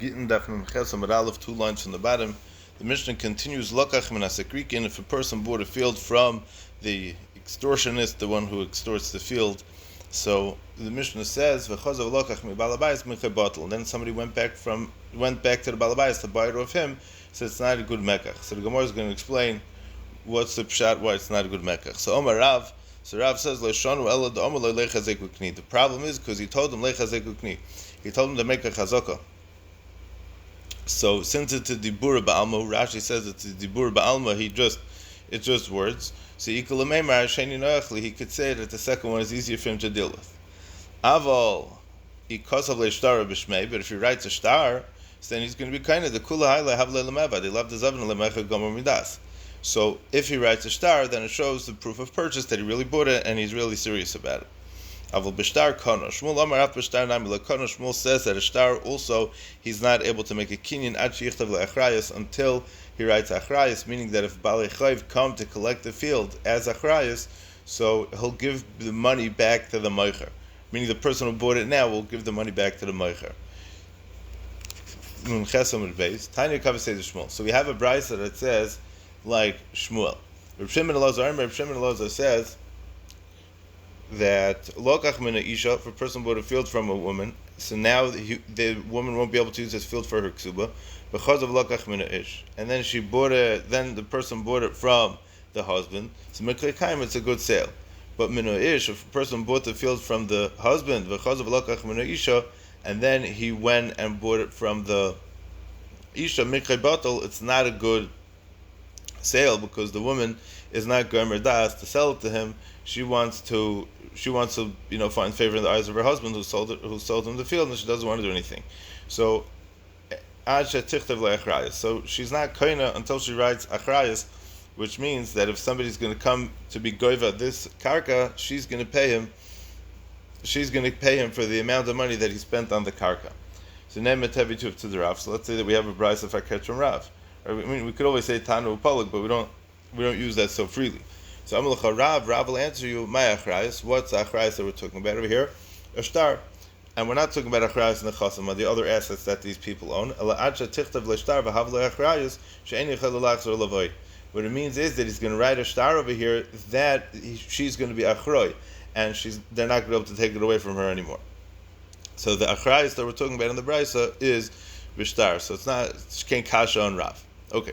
Gitin daf memches amud aleph, 2 lines from the bottom. The Mishnah continues, Lokach min Sikirikין, if a person bought a field from the extortionist, the one who extorts the field. So the Mishnah says, V'chozav lokach mi balabayis mechei batel. And then somebody went back to the balabayis, the buyer of him, said it's not a good mekach. So the Gemara is going to explain what's the pshat, why it's not a good mekach. So Omar Rav, Rav says, the problem is because he told him lechazek. He told him to make a chazaka. So since it's a dibur ba'alma, Rashi says it's a dibur ba'alma, it's just words. So he could say that the second one is easier for him to deal with. Aval, but if he writes a star, then he's going to be kind of the kula hayla havle lemeva. They love the zavna lemecha gomer midas. So if he writes a star, then it shows the proof of purchase that he really bought it and he's really serious about it. Aval b'shtar kono. Shmuel amar af b'shtar nami lekono. Shmuel says that a star also he's not able to make a kinyan ad sheyichtav le'achrayas until he writes achrayas, meaning that if balei chayv come to collect the field as achrayas, so he'll give the money back to the moicher. Meaning the person who bought it now will give the money back to the moicher. So we have a brayso that says like Shmuel. Reb Shimon Elazar says that lokach min isha, if a person bought a field from a woman, so now the woman won't be able to use this field for her ksuba, because of lokach min ish, and then then the person bought it from the husband. So mikra kaim, it's a good sale. But min ish, if a person bought the field from the husband, because of lokach min isha, and then he went and bought it from the isha mikra batal, it's not a good sale because the woman is not gomer das to sell it to him. She wants to find favor in the eyes of her husband who sold him the field, and she doesn't want to do anything. So so she's not koina until she writes achrayas, which means that if somebody's going to come to be goiva this karka, she's going to pay him for the amount of money that he spent on the karka. So ne'met to the Rav. So let's say that we have a brayso if I catch from Rav. I mean, we could always say Tanu Upalik, but we don't use that so freely. So Amalacha Rav will answer you, my achrayas. What's achrayas that we're talking about over here? A star. And we're not talking about achrayas and the chasam, the other assets that these people own. What it means is that he's going to write a star over here that she's going to be achroy, and they're not going to be able to take it away from her anymore. So the achrayas that we're talking about in the brayso is b'shtar. So she can't kasha on Rav. Okay.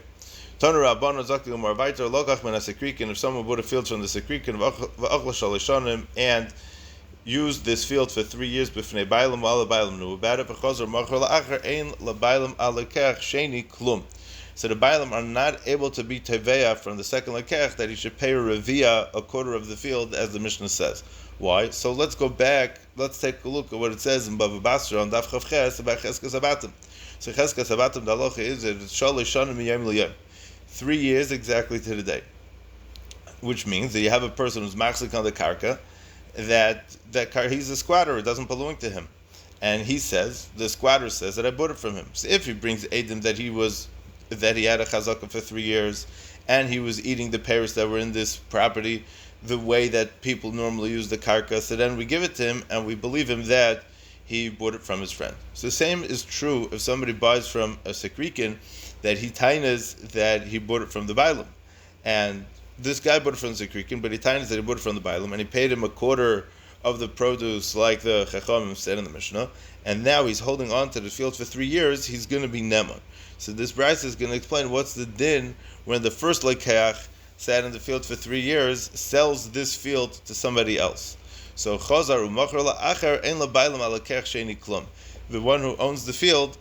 If someone bought a field from the Sikrikin and used this field for 3 years, so the bailam are not able to be teveya from the second lekech that he should pay a revia, a quarter of the field, as the Mishnah says. Why? So let's go back. Let's take a look at what it says in Bava Basra on Daf Chav Ches about Cheskas Abatim. So Cheskas Abatim, the halacha is that it's shalosh shanim miyom l'yom, 3 years exactly to the day, which means that you have a person who's machzik on the karka, that he's a squatter, it doesn't belong to him, and the squatter says that I bought it from him. So if he brings edim that he had a chazaka for 3 years, and he was eating the pears that were in this property the way that people normally use the karka, so then we give it to him and we believe him that he bought it from his friend. So the same is true if somebody buys from a Sikrikin that he tainas that he bought it from the bailam, and this guy bought it from the Sikrikin, but he tainas that he bought it from the bailam, and he paid him a quarter of the produce like the Chachamim said in the Mishnah, and now he's holding on to the field for 3 years, he's going to be neman. So this brayso is going to explain what's the din when the first lekeach sat in the field for 3 years, sells this field to somebody else. So chazar u'machar la'achar ein labailam alakech sheni klum. The one who owns the field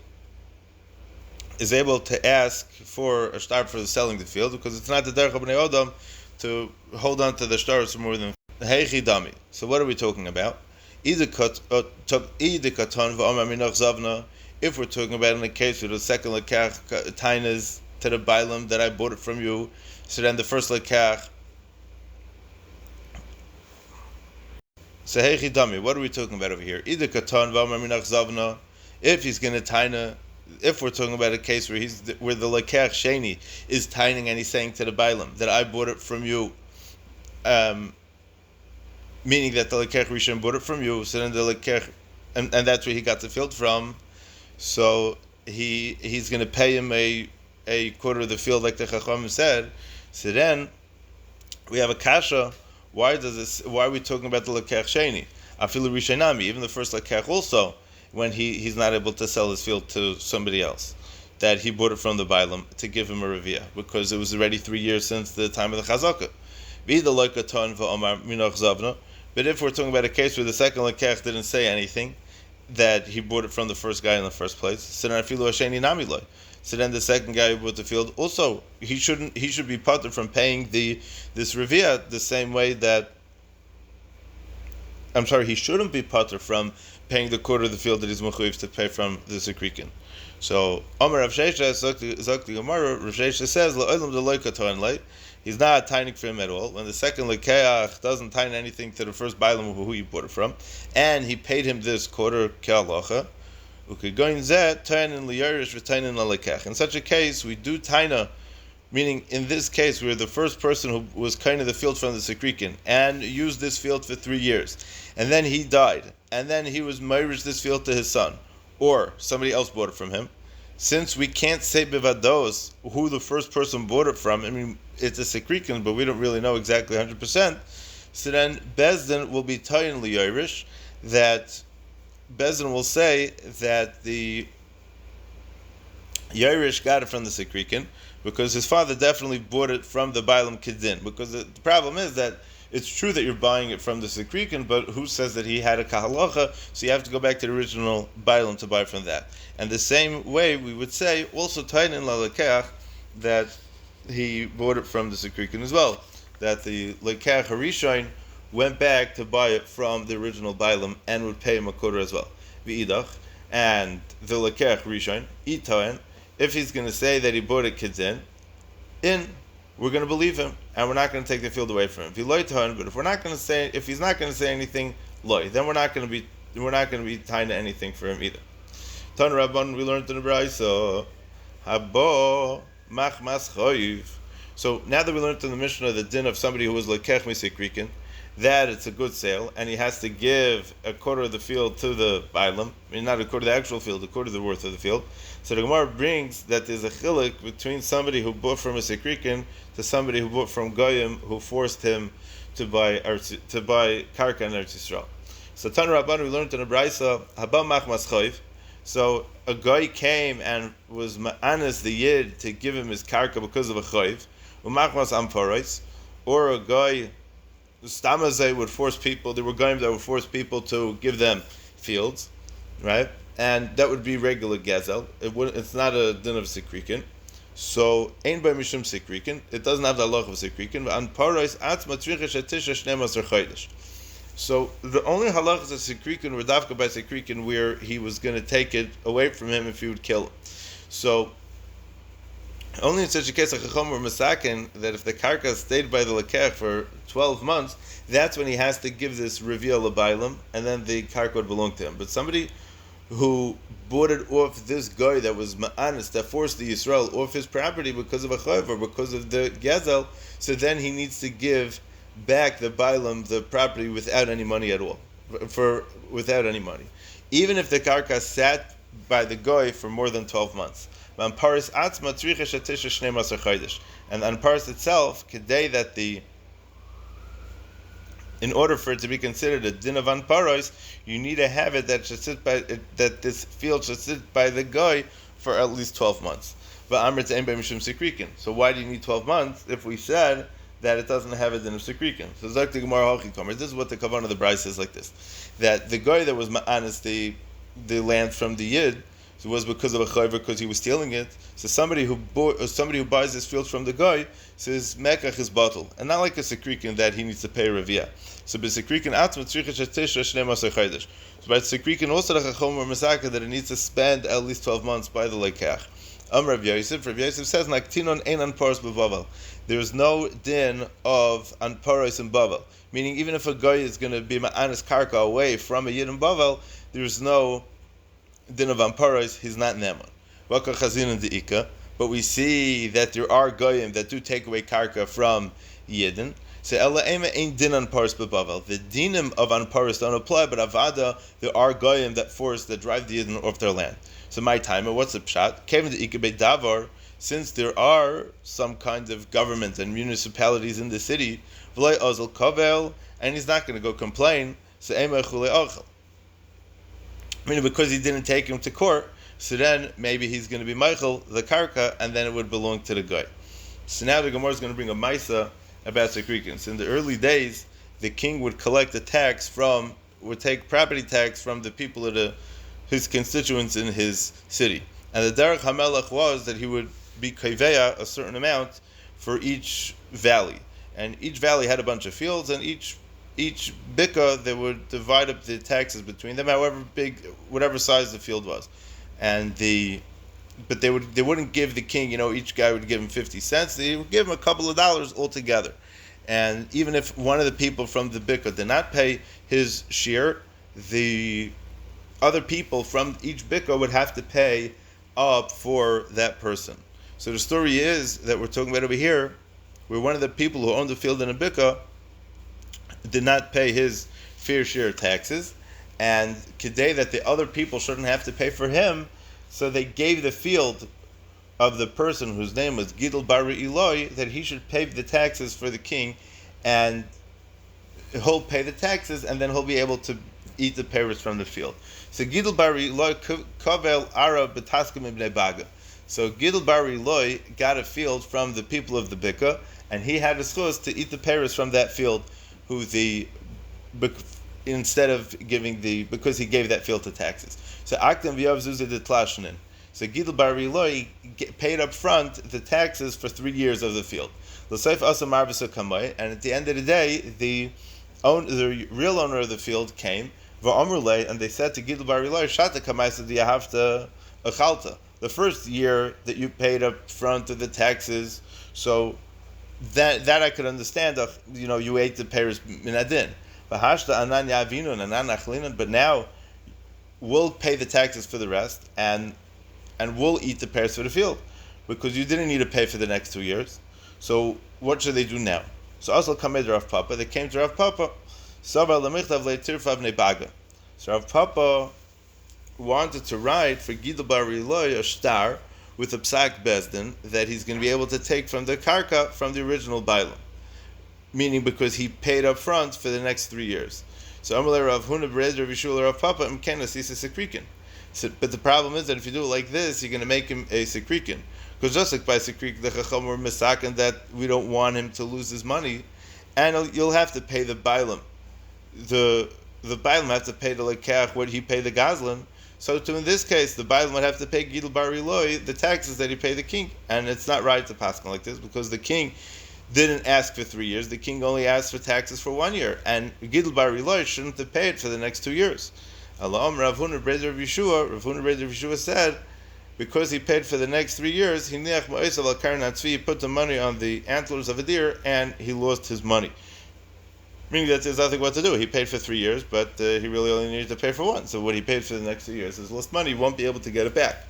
is able to ask for a shtar for selling the field because it's not the derech of bnei Adam to hold on to the stars for more than heichi dami. So what are we talking about? If we're talking about in a case where the second lekach tainas to the bailam that I bought it from you, so then the first lekach. So heichi dami, what are we talking about over here? Either katan v'amar minach zavna. If he's going to taina, if we're talking about a case where the lekach sheni is taining and he's saying to the bailam that I bought it from you, meaning that the lekech rishon bought it from you, so then the lekech, and that's where he got the field from. So he's going to pay him a quarter of the field, like the Chacham said. So then we have a kasha. Why are we talking about the lekech sheni? Afilu rishaynami, even the first lekech also, when he's not able to sell his field to somebody else, that he bought it from the bailam to give him a revia, because it was already 3 years since the time of the chazaka. But if we're talking about a case where the second lekech didn't say anything, that he bought it from the first guy in the first place, so then afilu hasheni nami loy. So then the second guy who bought the field also, he should be parted from paying this revia the same way that, he shouldn't be parted from paying the quarter of the field that he's mechuyev to pay from the Sikrikin. So Amar Rav Shesha Zakti Gemara, Rav Shesha says la'olam de loy katoin lei. He's not tiny for him at all. When the second lekeach doesn't tiny anything to the first bailam who he bought it from, and he paid him this quarter ke'alacha. In such a case, we do taina, meaning in this case, we're the first person who was kind of the field from the Sikrikin and used this field for 3 years, and then he died, and then he was married this field to his son, or somebody else bought it from him. Since we can't say bevados who the first person bought it from, it's a Sikrikin, but we don't really know exactly 100%. So then Bezdin will be tayin liyirish, that Bezdin will say that the Yerush got it from the Sikrikin because his father definitely bought it from the Bailam Kedin. Because the problem is that it's true that you're buying it from the Sikrikin, but who says that he had a kahalacha? So you have to go back to the original Bailam to buy from that. And the same way we would say also Tainin Lalekeach that he bought it from the Sikrikin as well. That the Lekeach Harishain went back to buy it from the original Bailam and would pay him a quarter as well. V'idach, and the lekech rishon, itoen, if he's going to say that he bought it kedin, we're going to believe him, and we're not going to take the field away from him. V'loitoen, but if he's not going to say anything, loy, then we're not going to be tying to anything for him either. Tan Rabban, we learned in the Brayso, habo machmas choyiv. So now that we learned in the Mishnah the din of somebody who was lekech misikrikin, that it's a good sale, and he has to give a quarter of the field to the bailam. Not a quarter of the actual field, a quarter of the worth of the field. So the Gemara brings that there's a chilik between somebody who bought from a Sikrikin to somebody who bought from Goyim, who forced him to buy karka in Eretz Yisrael. So Tan Rabban, we learned in the Brayso, haba machmas choiv. So a guy came and was ma'anis the yid to give him his karka because of a choiv, u'machmas amparais, or a guy. The Stamazay would force people, there were goyim that would force people to give them fields, right? And that would be regular gazel. It's not a din of Sikrikin. So, ein by mishum Sikrikin. It doesn't have the halach of Sikrikin. And parais atzma tzricha shetisha shnemasar chodesh. So, the only halach of Sikrikin were dafka by Sikrikin where he was going to take it away from him if he would kill him. So, only in such a case, a chacham or masakin, that if the karka stayed by the lekech for 12 months, that's when he has to give this reveal l'bailam, and then the karka would belong to him. But somebody who bought it off this guy that was ma'anis, that forced the Yisrael off his property because of a chayv or because of the gazel, so then he needs to give back the bailam, the property, without any money at all. Without any money. Even if the karka sat by the guy for more than 12 months. And on Paris itself, in order for it to be considered a din of anparos, you need to have it that this field should sit by the guy for at least 12 months. So why do you need 12 months if we said that it doesn't have a din of Sikrikin? So this is what the kavanah of the Brayso says like this: that the guy that was ma'anis the land from the yid, so it was because of a chayv, because he was stealing it. So somebody who buys this field from the guy says mekach is bottle, and not like a Sikrikin that he needs to pay revia. So by Sikrikin atzma tzricha shetisha shnemasar chodesh. So by Sikrikin also the chacham or masaka that it needs to spend at least 12 months by the lekach. Rav Yosef says naktinon ein anparos bevavel. There is no din of anparos in Bavel, meaning even if a guy is going to be ma'anis karka away from a yid in Bavel, there is no din of Amparos, he's not Neman. But we see that there are goyim that do take away karka from Yidden, So ela ema ain't din on paris bebavel. The dinim of on paris don't apply, but avada there are goyim that drive the Yidden off their land. So my timer, what's the pshat? Kevin the ikebe davar, since there are some kind of government and municipalities in the city, v'lei ozel kovel, and he's not going to go complain. So ema chulei ochel. Meaning because he didn't take him to court, so then maybe he's going to be Michael, the karka, and then it would belong to the guy. So now the Gemara is going to bring a Maisa about Sicrikins. In the early days, the king would collect would take property tax from the people of his constituents in his city. And the Derech HaMelech was that he would be kaveya a certain amount for each valley. And each valley had a bunch of fields, and each bika, they would divide up the taxes between them, however big, whatever size the field was. But they wouldn't give the king, each guy would give him 50 cents. They would give him a couple of dollars altogether. And even if one of the people from the bika did not pay his share, the other people from each bika would have to pay up for that person. So the story is that we're talking about over here, where one of the people who owned the field in a bika did not pay his fair share of taxes, and today that the other people shouldn't have to pay for him, so they gave the field of the person whose name was Gidel Bar Eloi that he should pay the taxes for the king, and he'll pay the taxes, and then he'll be able to eat the pears from the field. So Gidel Bar Eloi Kovel Ara Betaskim Ibn Baga. So Gidel Bar Eloi got a field from the people of the Bika, and he had a schus to eat the pears from that field, instead of because he gave that field to taxes. So Aktam V'Yav Zuzah de Tlashnin. So Gidel Bar Eloi paid up front the taxes for 3 years of the field. L'Seif Asam Marvasa Kamay, and at the end of the day, the real owner of the field came, V'Amrulei, and they said to Gidel Bar Eloi, Shata Kamay Yahavta Achalta. The first year that you paid up front of the taxes, so that I could understand. You ate the pears minadin. But now we'll pay the taxes for the rest, and we'll eat the pears for the field, because you didn't need to pay for the next 2 years. So what should they do now? So also came to Rav Papa. They came to Rav Papa. So Rav Papa wanted to write for Gidel Bar Eloi a star with a psak bezdin that he's going to be able to take from the karka from the original bailam, meaning because he paid up front for the next 3 years. So Amalei Rav Huna Berez Rav Yishua Rav Papa Mkenas he's a Sicrikין. But the problem is that if you do it like this, you're going to make him a Sicrikין. Because just like by Sicrikין, the Chacham were misaken that we don't want him to lose his money, and you'll have to pay the bailam. The bailam have to pay the lekach what he paid the gazlan. So in this case, the bailam would have to pay Gidel Bar Eloi the taxes that he paid the king, and it's not right to pass like this because the king didn't ask for 3 years. The king only asked for taxes for 1 year, and Gidel Bar Eloi shouldn't have paid for the next 2 years. Rav Huna Breder Rav Yeshua said, because he paid for the next 3 years, he put the money on the antlers of a deer, and he lost his money. Meaning that there's nothing what to do. He paid for 3 years, but he really only needed to pay for 1. So what he paid for the next 2 years is lost money. He won't be able to get it back.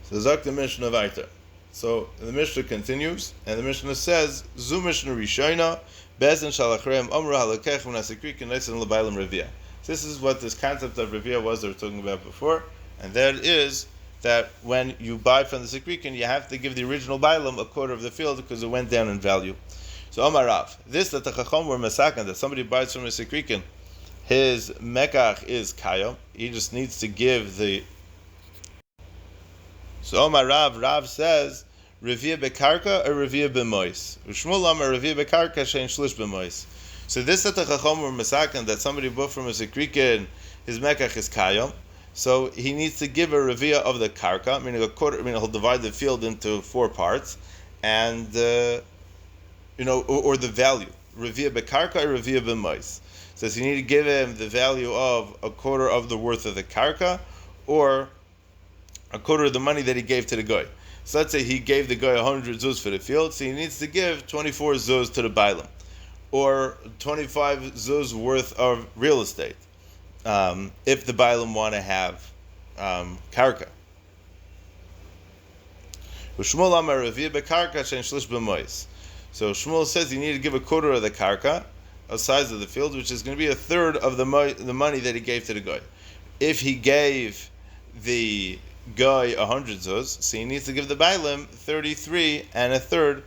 So Zak the Mishnah Vaiter. So the Mishnah continues, and the Mishnah says, Zu Mishnah Rishayna, Bezin Shalachrem Omra Halakech Sicrikין Neisen L'Bailam Revia. This is what this concept of Revia was that we were talking about before, and that is that when you buy from the Sicrikין, you have to give the original Bailam a quarter of the field because it went down in value. So Omar Rav, this that the Chacham were masakan, that somebody buys from a Sicrikין, his mekach is kaya, he just needs to give the... So Omar Rav says, Revia bekarka or Revia b'mois. Ushmul Omar Revia bekarka shein shlish b'mois. So this that the Chacham were masakan, that somebody bought from a Sicrikין, his mekach is kaya, so he needs to give a Revia of the karka, meaning a quarter, he'll divide the field into 4 parts, and... or the value. Revia bekarka or Revia b'mois. Says you need to give him the value of a quarter of the worth of the karka, or a quarter of the money that he gave to the guy. So let's say he gave the guy 100 zuz for the field, so he needs to give 24 zuz to the bailam, or 25 zuz worth of real estate, if the bailam want to have karka. U'shmul amar Revia bekarka shein shlish b'mois. So Shmuel says you need to give a quarter of the karka, a size of the field, which is going to be a third of the money that he gave to the guy. If he gave the guy 100 zuz, so he needs to give the bailam 33 and a third,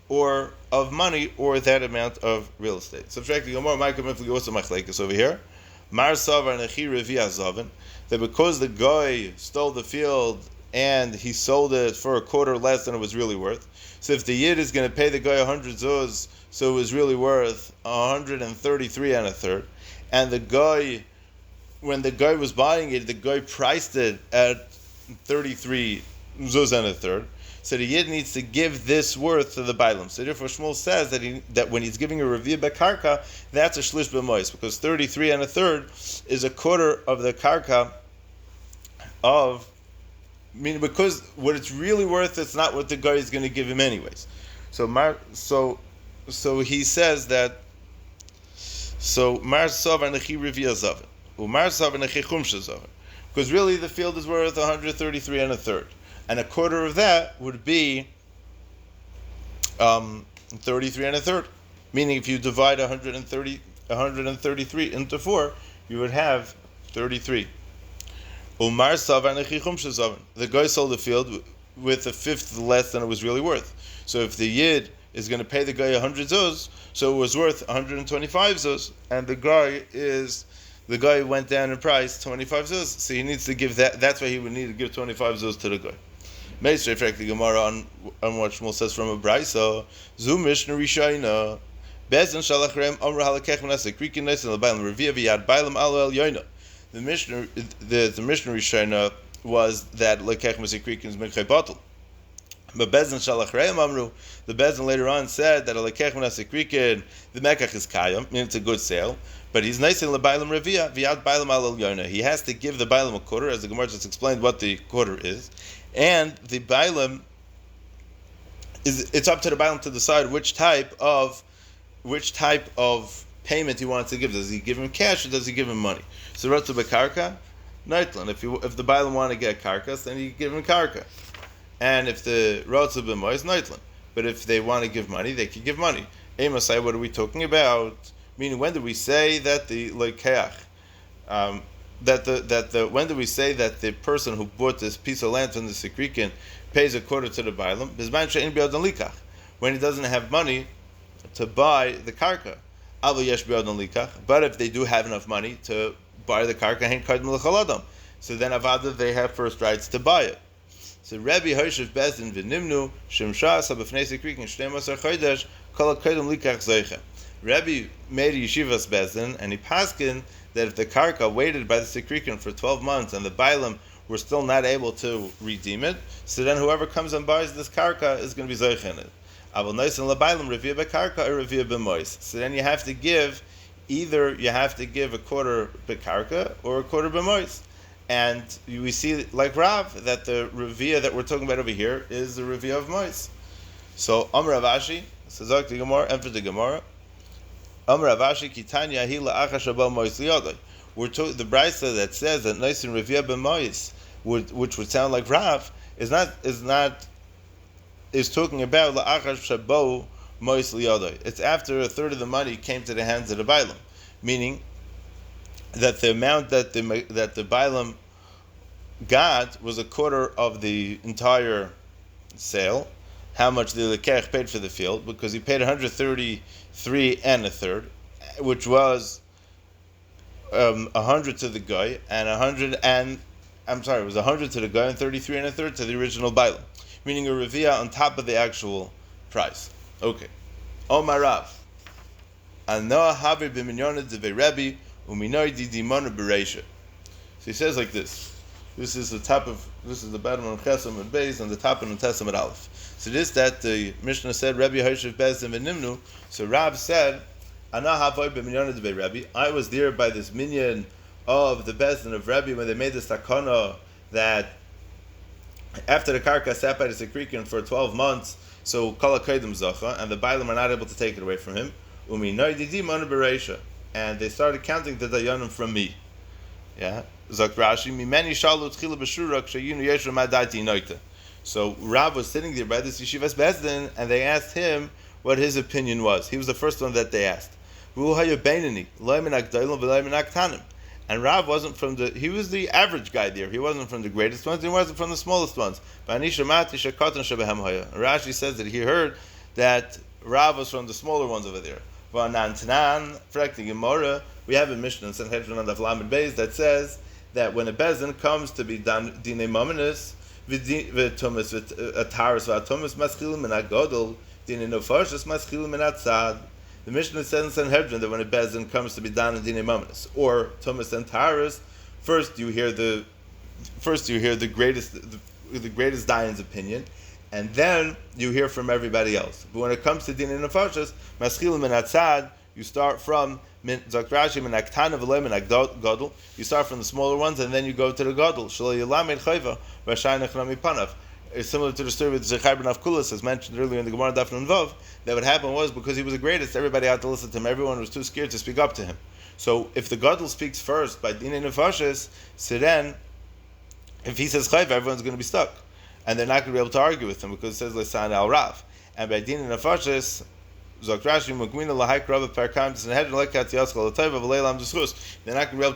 or of money, or that amount of real estate. Subtracting Gemara, Ma'akim if we go to Machlekes over here, Mar Savar Nechi Revi'ah Zavin, that because the guy stole the field and he sold it for a quarter less than it was really worth. So if the yid is going to pay the guy 100 zuz, so it was really worth 133 and a third, and the guy, when the guy was buying it, the guy priced it at 33 zuz and a third. So the yid needs to give this worth to the bailam. So therefore Shmuel says that when he's giving a revi'ah bekarka, that's a shlish b'mois, because 33 and a third is a quarter of the karka of, meaning because what it's really worth, it's not what the guy is going to give him anyways. So he says that. So Mar Sav Nechi Revi'ah Zavin, Umar Sav Nechi Chumsha Zavin, because really the field is worth 133 and a third, and a quarter of that would be 33 and a third. Meaning, if you divide 133 into 4, you would have 33. Umar Sav Nechi Chumsha Zavin. The guy sold the field with a fifth less than it was really worth. So if the yid is going to pay the guy 100 zuz, so it was worth 125 zuz, and the guy went down in price 25 zuz, so he needs to give that. That's why he would need to give 25 zuz to the guy. Meister, effect the Gemara on what Shmuel says from a brayso. Zu Mishnah Rishayna, Bezin Shalach Rem Amr Halakech Manas Sikrikin Nes and Bailam Revia V'Yad Bailam Al El Yoina. The Mishnah Rishayna was that Lekech Masikrikin is Mikhay Batel. But Bezin Shalach Reim Amru, the Bezin later on said that Alekech Manas Sikrikin, the Mekach is Kayam, meaning it's a good sale, but he's nice in Lebailam Revia, V'Yad Bailam Al Yona. He has to give the Bailam a quarter, as the Gemara just explained what the quarter is, and the Bailam it's up to the Bailam to decide which type of payment he wants to give. Does he give him cash or does he give him money? So Ratzu Bekarka, Neitlan. If the Bailam want to get karkas, then you give him karka. And if the Ratzu B'moy is Neitlan. But if they want to give money, they can give money. Emasai, what are we talking about? Meaning, when do we say that the Lekeach, when do we say that the person who bought this piece of land from the Sikrikin pays a quarter to the Bailam? When he doesn't have money to buy the karka. But if they do have enough money to buy the karka, so then avada, they have first rights to buy it. So Rabbi Hoshev Bezdin v'nimnu shemshas hab'fnei Sikrikin shneimosar chodesh kol hakodem likach zeicha. Rabbi made a yeshivas Bezdin, and he paskin that if the karka waited by the Sikrikin for 12 months and the Bailam were still not able to redeem it, so then whoever comes and buys this karka is going to be zeicha in it. Avol noisin lebailam revi'ah bekarka or revi'ah b'mois. So then you have to give a quarter bekarka or a quarter b'mois. And we see, like Rav, that the revi'ah that we're talking about over here is the revi'ah of mois. So Amr Avashi, says the Gemara, and for the Gemara, Amr Avashi kitanya hi la'acha shabal mois liyadai. We're talking the brayso that says that noisin revi'ah b'mois, which would sound like Rav, is talking about la'achar shabo mois liyadai. It's after a third of the money came to the hands of the Bailam, meaning that the amount that the Bailam got was a quarter of the entire sale, how much the Lekech paid for the field, because he paid 133 and a third, which was 100 to the guy, and it was 100 to the guy and 33 and a third to the original Bailam, meaning a revi'ah on top of the actual price. Okay. Omar Rav. Anoah haver b'minyona devei Rebbe u'minoi didimona b'reisha. So he says like this. This is the bottom of Chesam and Beis, and the top of Tesam and Aleph. So this that the Mishnah said Rebbe Hoshev Bezdin v'nimnu. So Rav said, Anoah haver b'minyona devei Rebbe. I was there by this minyan of the Bezdin of Rebbe when they made this takana that after the karka sat by the Sikrikin for 12 months, so kol hakodim zacha, and the Bailam are not able to take it away from him. Uminoi didimona b'reisha, and they started counting the dayanim from me. Yeah. Zok Rashi, mimeni shalu tchila b'shura k'shayinu yeshua madati noita. So Rav was sitting there by this yeshivas Bezdin, and they asked him, what his opinion was. He was the first one that they asked. And Rav wasn't he was the average guy there. He wasn't from the greatest ones, he wasn't from the smallest ones. Rashi says that he heard that Rav was from the smaller ones over there. We have a Mishnah in Sanhedrin on the Lamed Beis that says that when a Bezdin comes to be done Dinei Mominus, v'tumas v'ataris v'atumas maschil min agodol Dinei Nefashos maschil min atzad. The Mishnah says in Sanhedrin that when a Bezdin comes to be done in Dinei Mominus or Tumas and Taris, first you hear the greatest Dayan's opinion, and then you hear from everybody else. But when it comes to Dinei Nefashos, maschil min atzad, you start from you start from the smaller ones, and then you go to the gadol. It's similar to the story with Zechai ben Avkulas, as mentioned earlier in the Gemara Daf Nun Vav. That what happened was because he was the greatest, everybody had to listen to him. Everyone was too scared to speak up to him. So if the gadol speaks first by Dinei Nefashos, so then if he says Chayva, everyone's going to be stuck, and they're not going to be able to argue with him because it says Lesan al Rav. And by Dinei Nefashos, they're not going to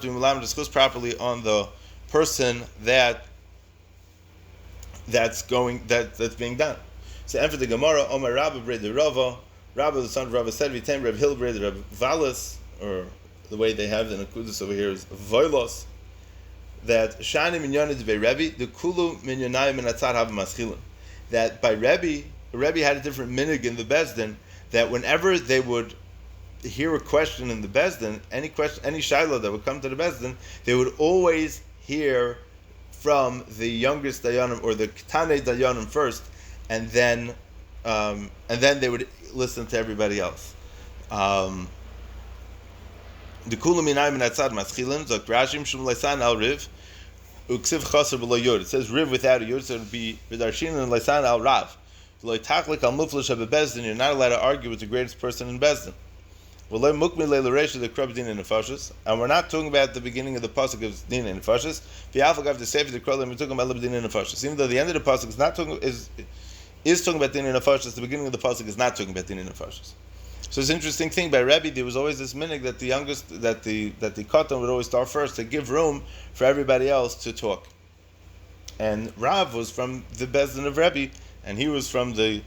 be able to discuss properly on the person that's being done. So, and for the Gemara, Omar Rabba Breda Rava, Rabba the son of Rabba said, Vitem Reb Hil Breda Reb Valas, or the way they have the Nakudus over here is Voilos, that Shani Minyanid Be Rebbe, the Kulu Minyanayim and Atzad Hava Maschilim. That by Rebbe had a different minig in the Bezdin, that whenever they would hear a question in the Bezdin, any shiloh that would come to the Bezdin, they would always hear from the youngest Dayanim or the Ketane Dayanim first, and then they would listen to everybody else. The Kula Minayim Atzad Maschilim Zok Rashim Shum Leisan Al Riv Uksiv Chaser B'Lo Yud. It says Riv without a Yud, so it would be V'Darshin and Leisan Al Rav. You're not allowed to argue with the greatest person in Bezdin. And we're not talking about the beginning of the pasuk of Dinei Nefashos. We're talking about Dinei Nefashos. Even though the end of the pasuk is talking about Dinei Nefashos, the beginning of the pasuk is not talking about Dinei Nefashos. So it's an interesting thing. By Rebbe, there was always this minhag that the youngest, that the katan would always start first to give room for everybody else to talk. And Rav was from the Bezdin of Rebbe, and he was from the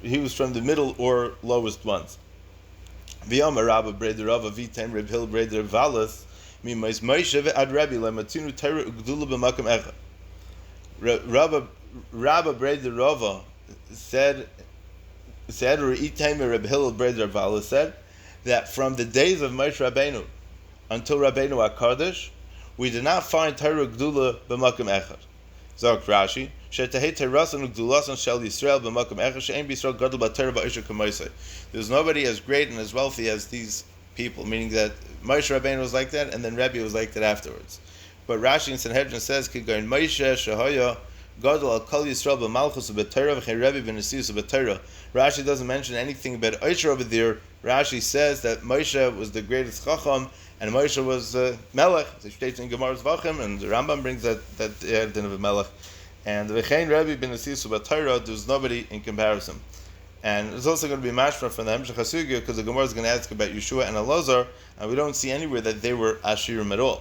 middle or lowest ones. V'yamar Rabba Breder Rava Vitem Reb Hil Breder Valas Mimais Moshe ve'ad Rebbe lematinu Torah ugdula b'makam echad. Rabba Breder Rava said, or Item Reb Hil Breder Valas said that from the days of Moshe Rabbeinu until Rabbeinu HaKadosh, we did not find Torah ugdula b'makam echad. Zok Rashi. There's nobody as great and as wealthy as these people, meaning that Moshe Rabbeinu was like that, and then Rebbe was like that afterwards. But Rashi in Sanhedrin says, Rashi doesn't mention anything about Oisher over there. Rashi says that Moshe was the greatest Chacham, and Moshe was Melech. It states in Gemara's Vachim, and the Rambam brings that din of a Melech. And the V'chein Rebbe ben Nesius B'Torah, there's nobody in comparison. And it's also going to be mashma from the Hemshech HaSugya, because the Gemara is going to ask about Yeshua and Elazar, and we don't see anywhere that they were Ashirim at all.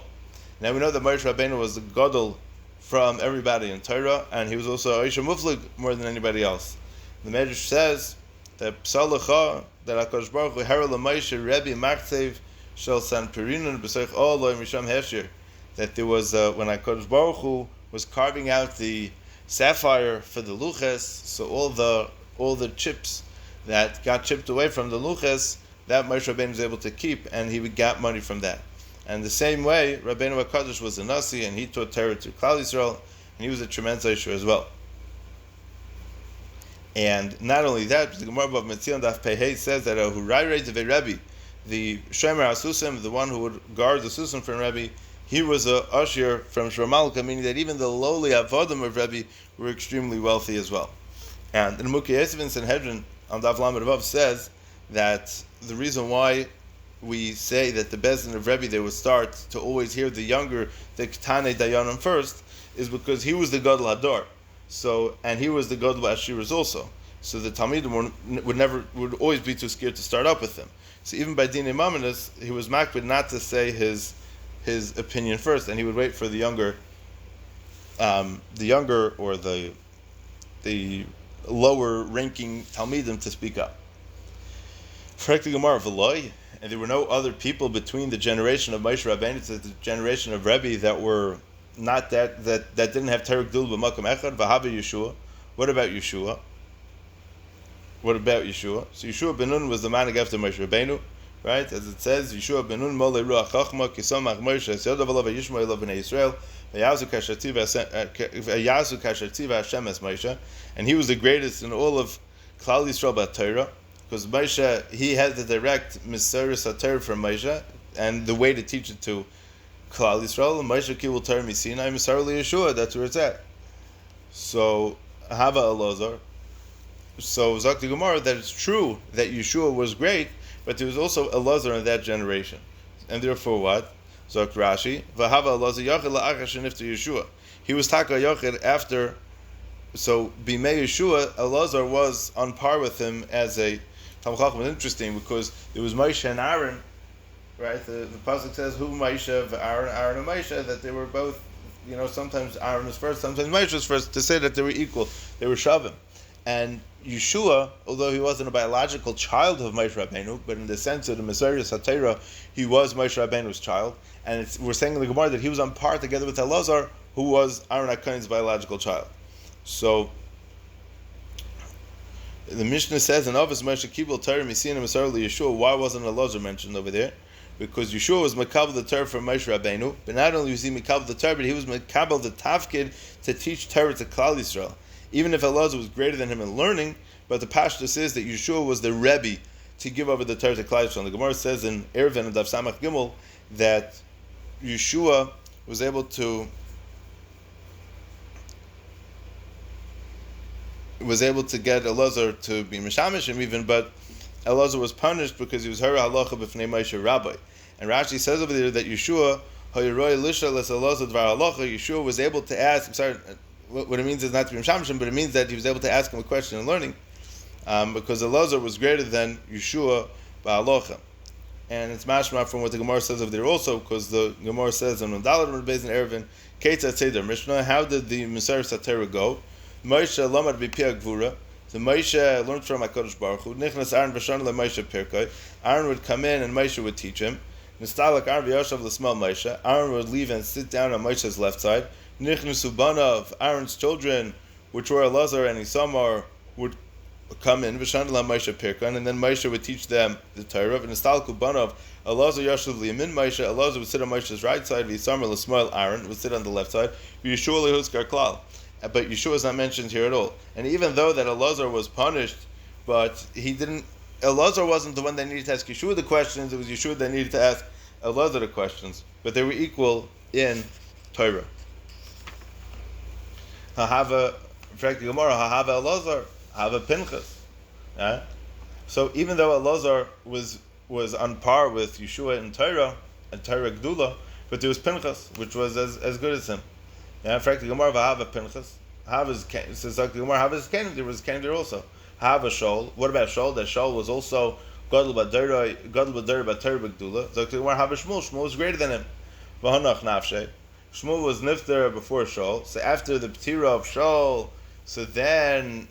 Now we know that Moshe Rabbeinu was the Gadol from everybody in Torah, and he was also Aisha Muflig more than anybody else. The Medrash says that Psalacha, that HaKadosh Baruch Hu Hera L'Moshe Rebbe Martzev Shel San Perinun B'Seich Oloi Misham Hesher, that there was when HaKadosh Baruch Hu was carving out the sapphire for the luches, so all the chips that got chipped away from the luches, that Moshe Rabbeinu was able to keep, and he got money from that. And the same way, Rabbeinu HaKadosh was a Nasi, and he taught Torah to Klal Yisrael, and he was a tremendous Yeshua as well. And not only that, the Gemara of Metzion Daf Pehei says that Hurayrei Devei Rebbe, the Shomer HaSusim, the one who would guard the Susim from Rebbe, he was a Ashir from Shramalka, meaning that even the lowly Avodim of Rebbe were extremely wealthy as well. And the Mukhi Yosef in Sanhedrin on Daf Lamed Vav says that the reason why we say that the Bezdin of Rebbe they would start to always hear the younger, the Ketane Dayanim first, is because he was the Gadol Hador. So, and he was the Gadol Ashiras also. So the Talmidim would always be too scared to start up with him. So even by Dinei Mamonos, he was makbid not to say his opinion first, and he would wait for the younger or the lower ranking Talmidim to speak up. Frekti Gemara v'loy, and there were no other people between the generation of Moshe Rabbeinu to the generation of Rebbe that were not that didn't have Torah Gdul b'makom echad. V'hava Yeshua. What about Yeshua? So Yeshua ben Nun was the man after Moshe Rabbeinu, right? As it says, Yeshua ben Nun molei ruach chachma kisamach Moshe yodav alav yishma elav bnei Yisrael v'yazu kashartiva Hashem es Moshe, and he was the greatest in all of Klal Yisrael by Torah, because Moshe, he had the direct Mesiras HaTorah from Moshe, and the way to teach it to Klal Yisrael, Moshe kibul Torah misinai Mesar Yeshua, that's where it's at. So Hava Elazar. So Zakti Gemara, that it's true that Yeshua was great, but there was also Elazar in that generation, and therefore what? Zakt Rashi, V'hava Elazar Yachid la'achar shenifta Yeshua. He was Taka Yachid after. So Bimei Yeshua, Elazar was on par with him as a Talmid Chacham. Was interesting because there was Moshe and Aaron, right? The pasuk says who Moshe, Aaron and Moshe, that they were both. Sometimes Aaron was first, sometimes Moshe was first. To say that they were equal, they were shavim. And Yeshua, although he wasn't a biological child of Moshe Rabbeinu, but in the sense of the Mesiras HaTorah, he was Moshe Rabbeinu's child. And we're saying in the Gemara that he was on par together with Elazar, who was Aaron HaKohen's biological child. So the Mishnah says, "And Avos Moshe kibul Torah misin Mesar Yeshua." Why wasn't Elazar mentioned over there? Because Yeshua was makabel the Torah from Moshe Rabbeinu, but not only was he makabel the Torah, but he was makabel the tafkid to teach Torah to Klal Yisrael. Even if Elazar was greater than him in learning, but the Pashtus is that Yeshua was the Rebbe to give over the Torah to Klal Yisrael. The Gemara says in Eruvin and Daf Samach Gimel that Yeshua was able to get Elazar to be Mishamish him even, but Elazar was punished because he was Hara Halacha b'fnei Moshe Rabbi. And Rashi says over there that Yeshua was able to ask. I'm sorry. What it means is not to be Mishamish, but it means that he was able to ask him a question in learning, because Elazar was greater than Yeshua ba'alocha. And it's mashma from what the Gemara says over there also, because the Gemara says in Mandalad and Beis in Eruvin, Keita Seder Mishnah, how did the Mesiras HaTorah go? Moshe lamad b'pia gvura. So Moshe learned from HaKadosh Baruch Hu. Nichnas Aaron v'shon leMoshe pirkei. Aaron would come in and Moshe would teach him. Nistalak Aaron v'yoshav l'smal Moshe. Aaron would leave and sit down on Moshe's left side. Nichnasu banav, Aaron's children, which were Elazar and Isamar, would come in, v'shon leMoshe pirkei, and then Moshe would teach them the Torah. Nistalku banav, Elazar yoshav liyamin Moshe. Elazar would sit on Moshe's right side. V'Isamar l'smal Aaron would sit on the left side. V'Yeshua lehuzkar klal. But Yeshua is not mentioned here at all. And even though that Elazar was punished, but Elazar wasn't the one that needed to ask Yeshua the questions, it was Yeshua that needed to ask Elazar the questions. But they were equal in Torah. Hahava, in fact, the Gemara, Hahava Elazar, Hahava Pinchas. So even though Elazar was on par with Yeshua in Torah, and Torah Gdula, but there was Pinchas, which was as good as him. In fact, the Gemara Hava Pinchas. Hava is says like the Gemara Hava is Cain. There was Cain there also. Hava Shaul. What about Shaul? That Shaul was also Gadol B'Torah B'Gdula. So the Gemara Hava Shmuel. Shmuel was greater than him. V'Hanach Nafshe. Shmuel was nifter before Shaul. So after the Ptira of Shaul, so then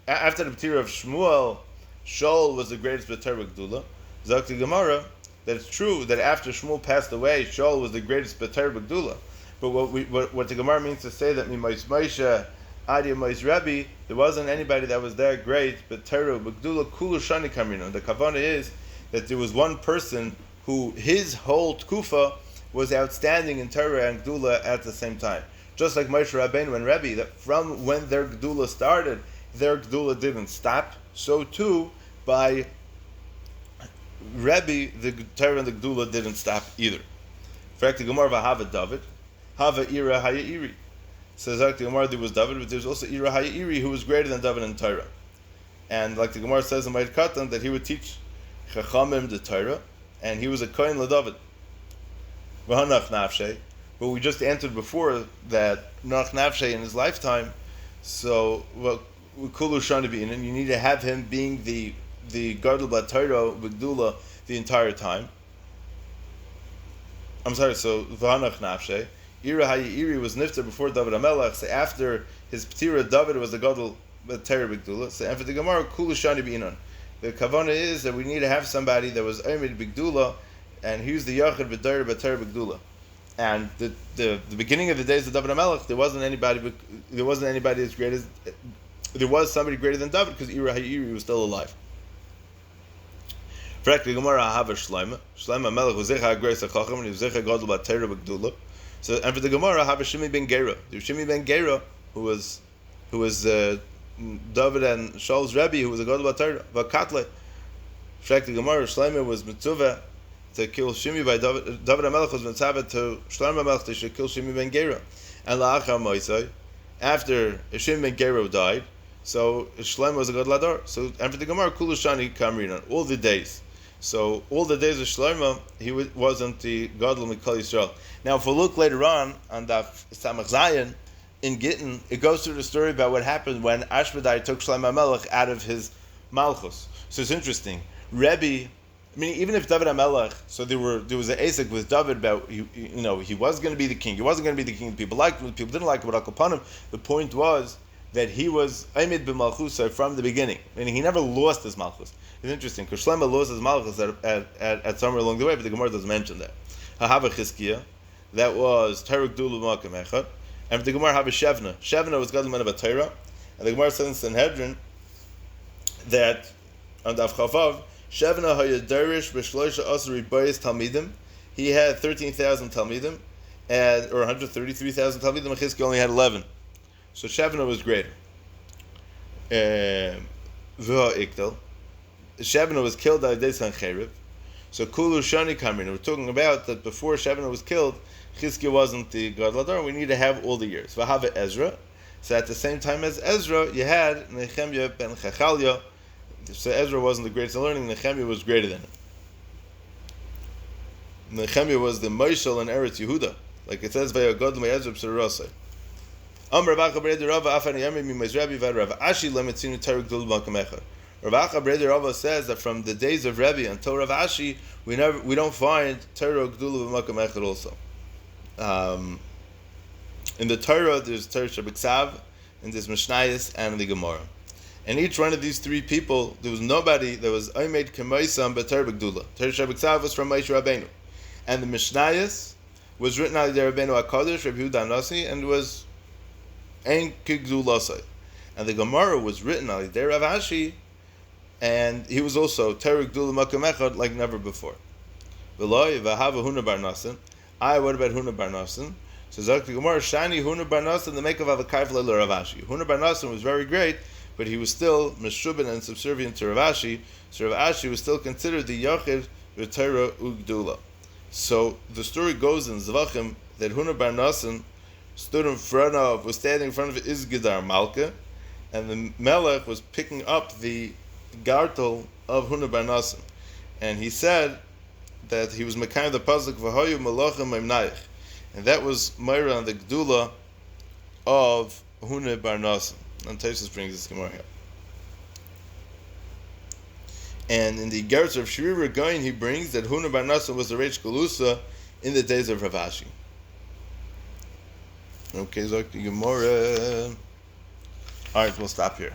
after the Ptira of Shmuel, Shaul was the greatest B'Torah B'Gdula. Zakti Gemara that it's true that after Shmuel passed away, Shaul was the greatest B'Torah B'Gdula. But what the Gemara means to say that Moshe, Adi Moshe Rebbe, there wasn't anybody that was that great, but Torah, B'Gdula, Kulu Shani Kamrino. The Kavanah is that there was one person who his whole Tkufa was outstanding in Torah and Gdula at the same time. Just like Moshe Rabbeinu and Rebbe, that from when their Gdula started, their Gdula didn't stop. So too, by Rebbe, the Torah and the Gdula didn't stop either. In fact, the Gemara V'Hava David, Hava Ira Haya Iri. Says like the Gemara there was David, but there's also Ira Haya Iri who was greater than David in Torah. And like the Gemara says in Ma'id Katan that he would teach Chachamim the Torah, and he was a Kohen LaDavid. V'hanach Nafshe. But we just answered before that Nach Nafshe in his lifetime. So Kulu Shani B'inan. You need to have him being the Gadol B'Torah B'Gdula the entire time. I'm sorry. So V'Hanach Nafshe Ira Hayiri was nifter before David HaMelech. So after his Ptira, David was the Gadol B'Torah B'Gdula. So after the Gemara, Kulu Shani B'inan. The kavana is that we need to have somebody that was Omed B'Gdula, and he was the Yachid B'Torah B'Gdula. And the beginning of the days of David HaMelech, there wasn't anybody as great as. There was somebody greater than David because Ira Hayiri was still alive. Frankly, Gemara Ahava Shlomo Melech was Zecha Grace Chacham, and he was Zecha Gadol B'Torah B'Gdula. So, and for the Gemara Ahava Shimi ben Gera, there was Shimi ben Gera who was David and Shaul's Rebbe, who was a Gadol B'Torah V'Katle. Frankly, Gemara Shlomo was mitzvah to kill Shimi by David. David HaMelech was mitzvah to Shlomo HaMelech to kill Shimi ben Gera, and La'achar Moisei, after Shimi ben Gera died. So Shlomo was a Gadol Adar. So and for the Gemara, Kulu Shani Kamrinan, all the days. So all the days of Shlomo, he wasn't the Gadol Mikol Yisrael. Now, if we look later on the Samach Zayin in Gittin, it goes through the story about what happened when Ashmedai took Shlomo HaMelech out of his Malchus. So it's interesting. Rebbe, I mean, even if David HaMelech, so there was an Asik with David about he was going to be the king. He wasn't going to be the king. People liked him. People didn't like him. But upon him, the point was that he was Amid b'Malchusa from the beginning, meaning he never lost his Malchus. It's interesting because Shlomo lost his Malchus at somewhere along the way, but the Gemara doesn't mention that. Hahava Chizkiah, that was Teruk Dulu Makom Echad, and the Gemara Hava Shevna. Shevna was Gadol of a Torah, and the Gemara says in Sanhedrin that on Daf Chavav, Shevna Hayadarish b'Shloisha Asri Bayis Talmidim. He had 13,000 Talmidim, or 133,000 Talmidim. And Chizkiah only had 11. So Shevna was greater. V'ha Iktel. Shevna was killed by Yadei Sancheiriv. So Kulu Shani Kamrin. We're talking about that before Shevna was killed, Chizkiah wasn't the Gadol Adar. We need to have all the years. V'hava Ezra. So at the same time as Ezra, you had Nehemiah ben Chachalya. So Ezra wasn't the greatest in learning. Nehemiah was greater than him. Nehemiah was the Moshel in Eretz Yehuda, like it says, "Vayagodl me'Ezra b'Serasai." Rav Acha Breder Rava Afani Yami Mimaz Rabbi Rav Ashi Lemetzinu Tarek Dul Bakamecha. Rav Acha Breder Rava says that from the days of Rebbe until Rav Ashi, we don't find Tarek Dul Bakamecha also. In the Torah, there's Torah Shabbat and there's Mishnayos and the Gemara. And each one of these three people, there was nobody that was Omed Kemoisam but Torah B'Gdula. Torah Shabbat was from Moshe Rabbeinu, and the Mishnayos was written out of Rabbeinu HaKadosh, Rabbi Yehuda Nasi, and was Ein Kigdulasai. And the Gemara was written out of Rav Ashi, and he was also Torah Gdula Makam Echad like never before. V'loi v'hava Huna bar Nasan. What about Huna bar Nasan? So Zak the Gemara Shani Huna bar Nasan the make of Avakayv Leila Rav Ashi. Huna bar Nasan was very great, but he was still meshubin and subservient to Rav Ashi. So Rav Ashi was still considered the Yochid V'Torah Ugdula. So the story goes in Zvachim that Huna bar Nasan was standing in front of Izgidar Malka, and the Melech was picking up the gartel of Huna bar Nasan, and he said that he was mekayim the pasuk v'hoyu malachim memnayich, and that was Meira on the Gdula of Huna bar Nasan. And Taisus brings this Gemara here. And in the Gertz of Shri Gain, he brings that Huna bar Nasan was the Reish Galusa in the days of Rav Ashi. Okay, Zok the Gemara. Alright, we'll stop here.